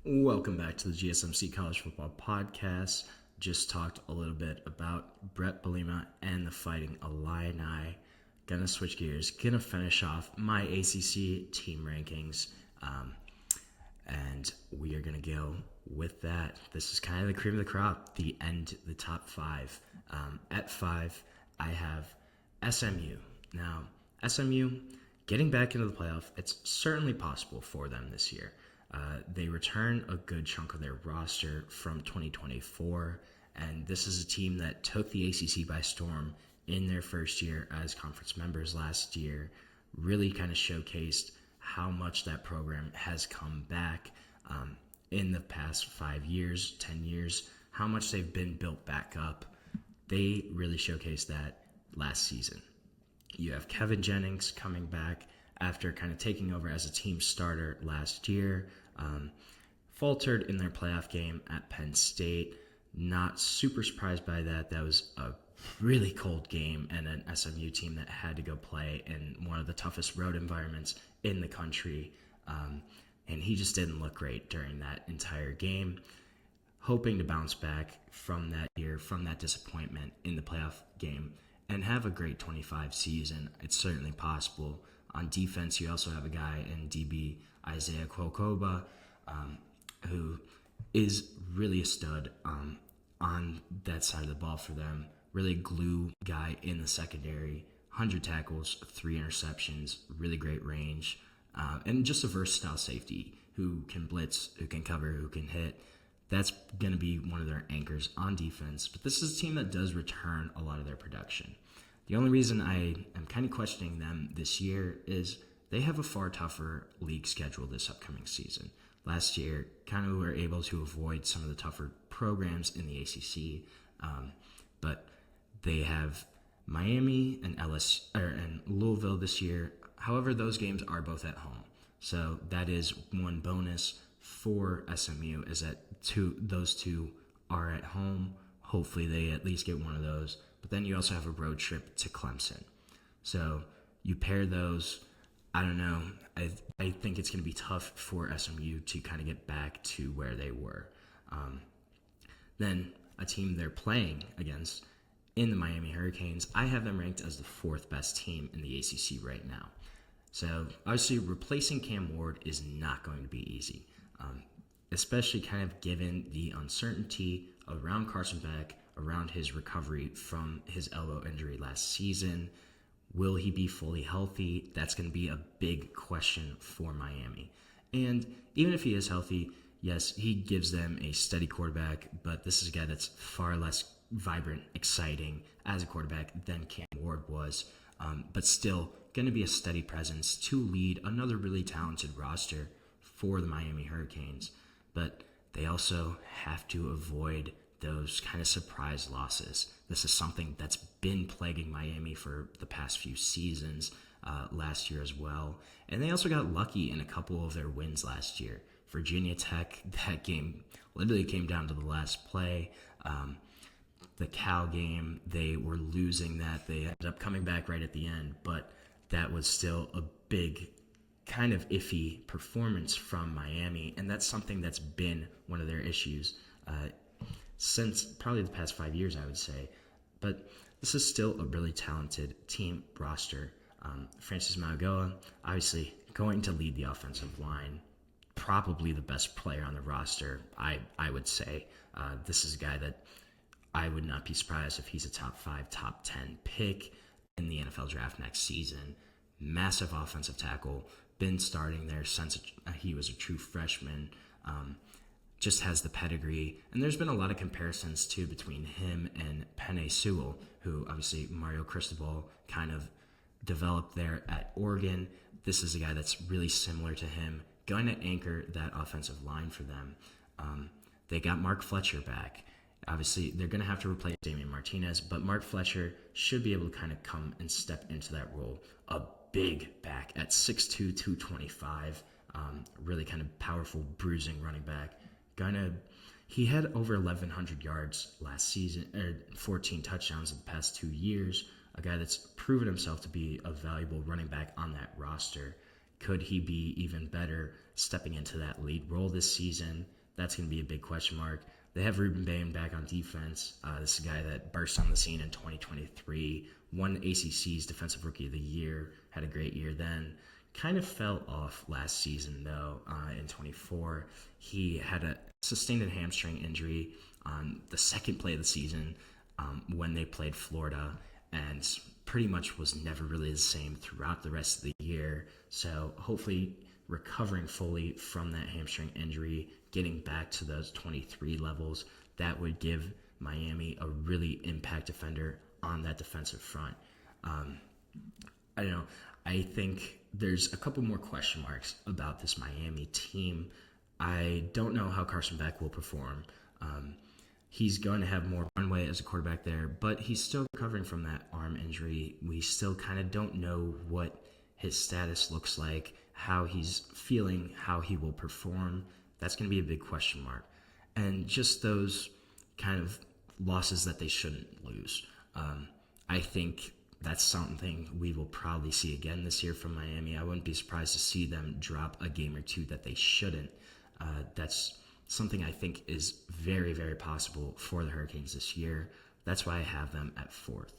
Welcome back to the GSMC College Football Podcast. Just talked a little bit about Brett Bielema and the Fighting Illini. Gonna switch gears. Gonna finish off my ACC team rankings. And we are gonna go with that. This is kind of the cream of the crop. The top five. At five, I have SMU. Now, SMU getting back into the playoff, it's certainly possible for them this year. They return a good chunk of their roster from 2024, and this is a team that took the ACC by storm in their first year as conference members last year, really kind of showcased how much that program has come back in the past 5 years, 10 years, how much they've been built back up. They really showcased that last season. You have Kevin Jennings coming back after kind of taking over as a team starter last year. Faltered in their playoff game at Penn State. Not super surprised by that. That was a really cold game and an SMU team that had to go play in one of the toughest road environments in the country. And he just didn't look great during that entire game. Hoping to bounce back from that year, from that disappointment in the playoff game, and have a great 25 season. It's certainly possible. On defense, you also have a guy in DB, Isaiah Kwokoba, who is really a stud on that side of the ball for them. Really glue guy in the secondary. 100 tackles, 3 interceptions, really great range, and just a versatile safety who can blitz, who can cover, who can hit. That's going to be one of their anchors on defense. But this is a team that does return a lot of their production. The only reason I am kind of questioning them this year is they have a far tougher league schedule this upcoming season. Last year, kind of were able to avoid some of the tougher programs in the ACC, but they have Miami and and Louisville this year. However, those games are both at home, so that is one bonus for SMU is that those two are at home. Hopefully, they at least get one of those. But then you also have a road trip to Clemson. So you pair those. I don't know. I think it's going to be tough for SMU to kind of get back to where they were. Then a team they're playing against in the Miami Hurricanes, I have them ranked as the 4th best team in the ACC right now. So obviously replacing Cam Ward is not going to be easy, especially kind of given the uncertainty around Carson Beck, around his recovery from his elbow injury last season. Will he be fully healthy? That's going to be a big question for Miami. And even if he is healthy, yes, he gives them a steady quarterback, but this is a guy that's far less vibrant, exciting as a quarterback than Cam Ward was, but still going to be a steady presence to lead another really talented roster for the Miami Hurricanes. But they also have to avoid those kind of surprise losses. This is something that's been plaguing Miami for the past few seasons, last year as well. And they also got lucky in a couple of their wins last year. Virginia Tech, that game literally came down to the last play. The Cal game, they were losing that. They ended up coming back right at the end, but that was still a big kind of iffy performance from Miami, and that's something that's been one of their issues since probably the past 5 years, I would say. But this is still a really talented team roster. Francis Mauigoa, obviously going to lead the offensive line, probably the best player on the roster, I would say. This is a guy that I would not be surprised if he's a top 5, top 10 pick in the NFL draft next season. Massive offensive tackle, been starting there since he was a true freshman. Just has the pedigree. And there's been a lot of comparisons, too, between him and Penei Sewell, who obviously Mario Cristobal kind of developed there at Oregon. This is a guy that's really similar to him, going to anchor that offensive line for them. They got Mark Fletcher back. Obviously, they're going to have to replace Damian Martinez, but Mark Fletcher should be able to kind of come and step into that role. A big back at 6'2", 225, really kind of powerful, bruising running back. He had over 1,100 yards last season, 14 touchdowns in the past 2 years. A guy that's proven himself to be a valuable running back on that roster. Could he be even better stepping into that lead role this season? That's going to be a big question mark. They have Reuben Bain back on defense. This is a guy that burst on the scene in 2023, won ACC's Defensive Rookie of the Year, had a great year then. Kind of fell off last season, though, in 24. He had a sustained a hamstring injury on the second play of the season when they played Florida, and pretty much was never really the same throughout the rest of the year. So hopefully recovering fully from that hamstring injury, getting back to those 23 levels, that would give Miami a really impact defender on that defensive front. I don't know. I think there's a couple more question marks about this Miami team. I don't know how Carson Beck will perform. He's going to have more runway as a quarterback there, but he's still recovering from that arm injury. We still kind of don't know what his status looks like, how he's feeling, how he will perform. That's going to be a big question mark. And just those kind of losses that they shouldn't lose. I think that's something we will probably see again this year from Miami. I wouldn't be surprised to see them drop a game or two that they shouldn't. That's something I think is very, very possible for the Hurricanes this year. That's why I have them at 4th.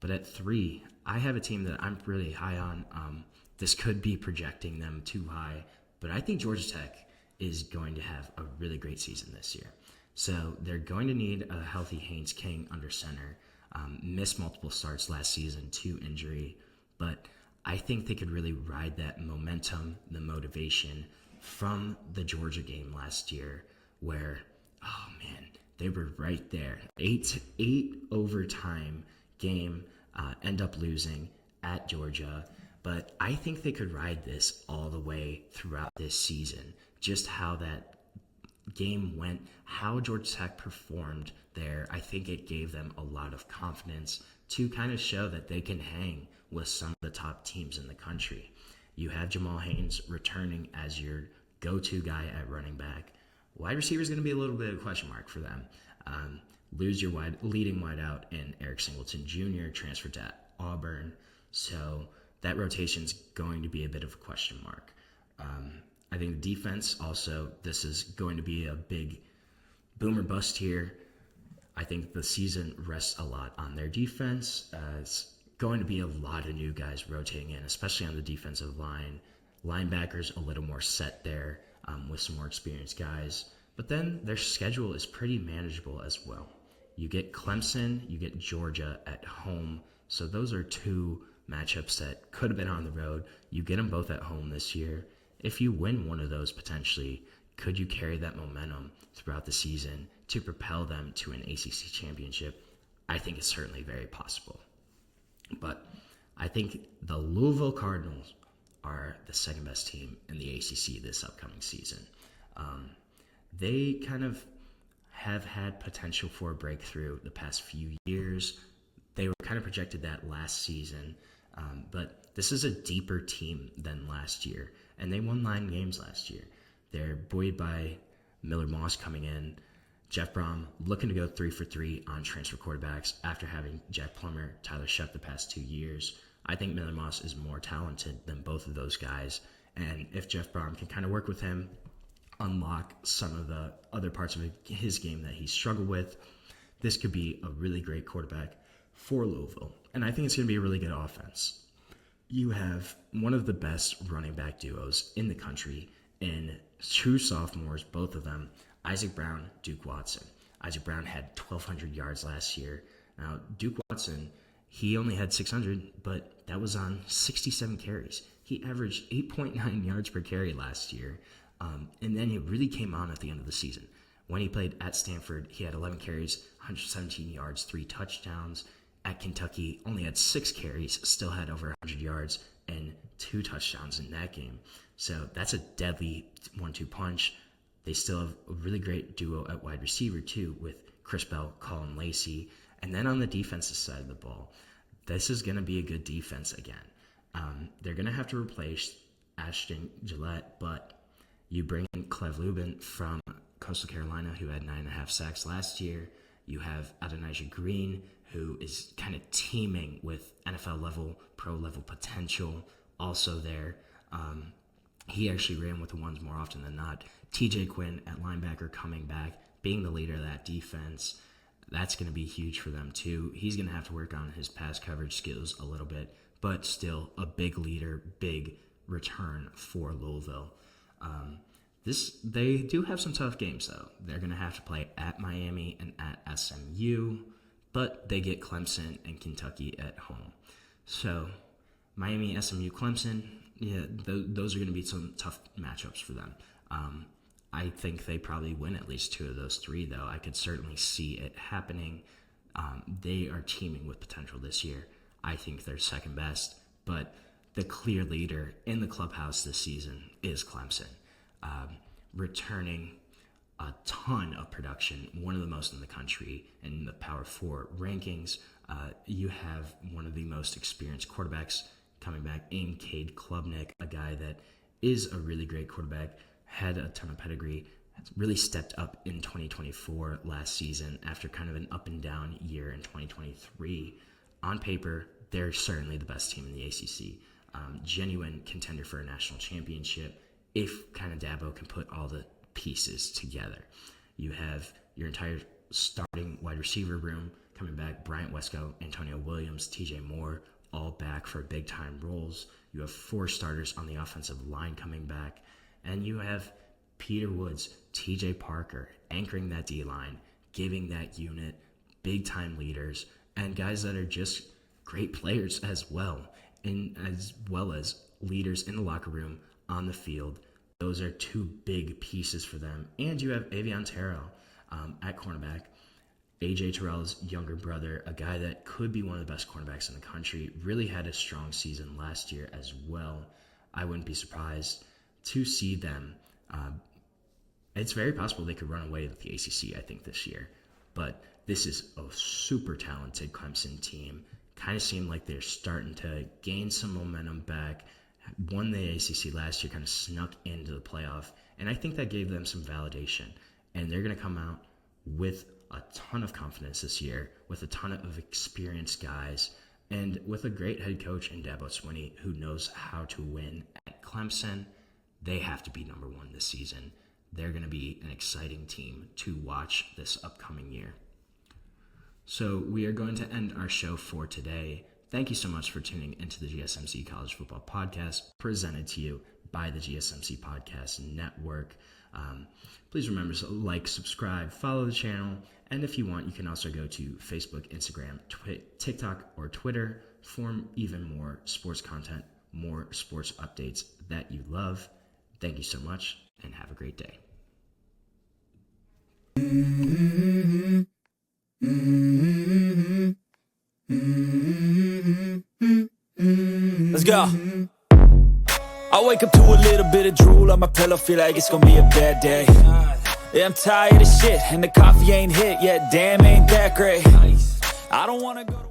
But at 3, I have a team that I'm really high on. This could be projecting them too high, but I think Georgia Tech is going to have a really great season this year. So they're going to need a healthy Haynes King under center. Missed multiple starts last season to injury, but I think they could really ride that momentum, the motivation from the Georgia game last year where, oh man, they were right there. 8 overtime game, end up losing at Georgia. But I think they could ride this all the way throughout this season. Just how that game went, how Georgia Tech performed there, I think it gave them a lot of confidence to kind of show that they can hang with some of the top teams in the country. You have Jamal Haynes returning as your go-to guy at running back. Wide receiver is going to be a little bit of a question mark for them. Lose your leading wideout in Eric Singleton Jr., transferred to Auburn. So that rotation is going to be a bit of a question mark. I think the defense also, this is going to be a big boom or bust here. I think the season rests a lot on their defense. It's going to be a lot of new guys rotating in, especially on the defensive line. Linebackers a little more set there with some more experienced guys. But then their schedule is pretty manageable as well. You get Clemson, you get Georgia at home. So those are 2 matchups that could have been on the road. You get them both at home this year. If you win one of those potentially, could you carry that momentum throughout the season to propel them to an ACC championship? I think it's certainly very possible. But I think the Louisville Cardinals are the second best team in the ACC this upcoming season. They kind of have had potential for a breakthrough the past few years. They were kind of projected that last season, but this is a deeper team than last year, and they won 9 games last year. They're buoyed by Miller Moss coming in, Jeff Brom looking to go 3 for 3 on transfer quarterbacks after having Jack Plummer, Tyler Shepp the past 2 years. I think Miller Moss is more talented than both of those guys, and if Jeff Brom can kind of work with him, unlock some of the other parts of his game that he struggled with, this could be a really great quarterback for Louisville. And I think it's going to be a really good offense. You have one of the best running back duos in the country in true sophomores, both of them, Isaac Brown, Duke Watson. Isaac Brown had 1,200 yards last year. Now, Duke Watson, he only had 600, but that was on 67 carries. He averaged 8.9 yards per carry last year. And then he really came on at the end of the season. When he played at Stanford, he had 11 carries, 117 yards, 3 touchdowns. At Kentucky, only had 6 carries, still had over 100 yards and 2 touchdowns in that game. So that's a deadly 1-2 punch. They still have a really great duo at wide receiver, too, with Chris Bell, Colin Lacey. And then on the defensive side of the ball, this is going to be a good defense again. They're going to have to replace Ashton Gillette, but you bring in Cleve Lubin from Coastal Carolina, who had 9.5 sacks last year. You have Adonijah Green, who is kind of teaming with NFL level, pro level potential, also there. He actually ran with the ones more often than not. TJ Quinn at linebacker coming back, being the leader of that defense, that's going to be huge for them too. He's going to have to work on his pass coverage skills a little bit, but still a big leader, big return for Louisville. They do have some tough games, though. They're going to have to play at Miami and at SMU, but they get Clemson and Kentucky at home. So Miami, SMU, Clemson, yeah, those are going to be some tough matchups for them. I think they probably win at least 2 of those 3, though. I could certainly see it happening. They are teaming with potential this year. I think they're second best, but the clear leader in the clubhouse this season is Clemson. Returning a ton of production, one of the most in the country in the Power 4 rankings. You have one of the most experienced quarterbacks coming back in Cade Klubnik, a guy that is a really great quarterback, had a ton of pedigree, really stepped up in 2024 last season after kind of an up and down year in 2023. On paper, they're certainly the best team in the ACC. Genuine contender for a national championship if kind of Dabo can put all the pieces together. You have your entire starting wide receiver room coming back, Bryant Wesco, Antonio Williams, TJ Moore, all back for big-time roles. You have 4 starters on the offensive line coming back, and you have Peter Woods, TJ Parker anchoring that D-line, giving that unit big-time leaders, and guys that are just great players as well as leaders in the locker room, on the field. Those are 2 big pieces for them. And you have Avion Terrell at cornerback, AJ Terrell's younger brother, a guy that could be one of the best cornerbacks in the country, really had a strong season last year as well. I wouldn't be surprised to see them. It's very possible they could run away with the ACC, I think, this year. But this is a super talented Clemson team. Kind of seemed like they're starting to gain some momentum back. Won the ACC last year, kind of snuck into the playoff, and I think that gave them some validation. And they're going to come out with a ton of confidence this year, with a ton of experienced guys, and with a great head coach in Dabo Swinney who knows how to win at Clemson. They have to be number 1 this season. They're going to be an exciting team to watch this upcoming year. So we are going to end our show for today. Thank you so much for tuning into the GSMC College Football Podcast, presented to you by the GSMC Podcast Network. Please remember to like, subscribe, follow the channel, and if you want, you can also go to Facebook, Instagram, TikTok, or Twitter for even more sports content, more sports updates that you love. Thank you so much, and have a great day. Let's go. I wake up to a little bit of drool on my pillow, feel like it's gonna be a bad day. Yeah, I'm tired of shit, and the coffee ain't hit yet, damn, ain't that great. I don't wanna go to